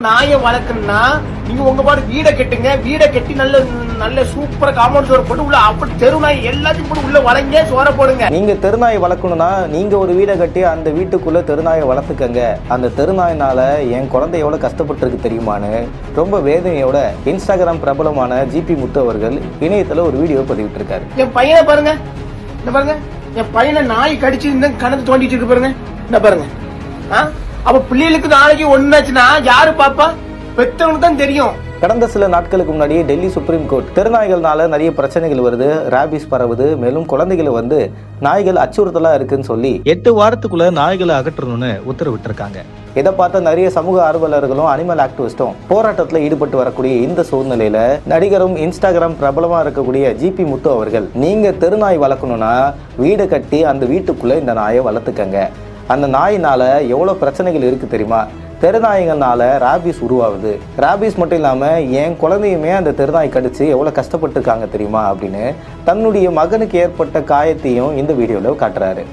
நாயை வளர்க்கணும்னா நீங்க உங்க பாடு வீடை கட்டுங்க, வீடை கட்டி நல்ல நல்ல சூப்பரா காம்பவுண்ட் சோறு போட்டு உள்ள அப்படி தெரு நாய் எல்லாத்தையும் போட்டு உள்ள வளைங்க சோற போடுங்க. நீங்க தெருநாயை வளர்க்கணும்னா நீங்க ஒரு வீடை கட்டி அந்த வீட்டுக்குள்ள தெருநாயை வளர்த்துக்கங்க. அந்த தெருநாயினால என் குழந்தை எவ்வளவு கஷ்டப்பட்டு இருக்கு தெரியுமான்னு ரொம்ப வேதனையோட இன்ஸ்டாகிராம் பிரபலமான ஜிபி முத்து அவர்கள் இணையத்துல ஒரு வீடியோ பதிவிட்டு இருக்காரு. என் பையனை பாருங்க, இந்த பாருங்க, என் பையனை நாய் கடிச்சு இந்த கணக்கு தோண்டிட்டு இருக்கு பாருங்க, இந்த பாருங்க. அப்ப பிள்ளைகளுக்கு நாளைக்கு ஒண்ணாச்சுன்னா யாரு பாப்பா? பெத்தவனுக்கு தான் தெரியும். கடந்த சில நாட்களுக்கு முன்னாடி டெல்லி சுப்ரீம் கோர்ட் தெருநாய்கள்னால நிறைய பிரச்சனைகள் வருது, ராபிஸ் பரவுது, மேலும் குழந்தைகளை நாய்கள் அச்சுறுத்தலா இருக்குன்னு சொல்லி 8 வாரத்துக்குள்ள நாய்களை அகற்றணும்னு உத்தரவிட்டிருக்காங்க. இதை பார்த்த நிறைய சமூக ஆர்வலர்களும் அனிமல் ஆக்டிவிஸ்டும் போராட்டத்தில் ஈடுபட்டு வரக்கூடிய இந்த சூழ்நிலையில நடிகரும் இன்ஸ்டாகிராம் பிரபலமா இருக்கக்கூடிய ஜிபி முத்து அவர்கள், நீங்க தெருநாய் வளர்க்கணும்னா வீடை கட்டி அந்த வீட்டுக்குள்ள இந்த நாயை வளர்த்துக்கங்க. அந்த நாயினால எவ்வளவு பிரச்சனைகள் இருக்கு தெரியுமா? தெருநாய்கள்னால ராபிஸ் உருவாகுது. ராபிஸ் மட்டும் இல்லாம என் குழந்தையுமே அந்த தெருநாய் கடிச்சு எவ்வளவு கஷ்டப்பட்டு இருக்காங்க தெரியுமா அப்படின்னு தன்னுடைய மகனுக்கு ஏற்பட்ட காயத்தையும் இந்த வீடியோல காட்டுறாரு.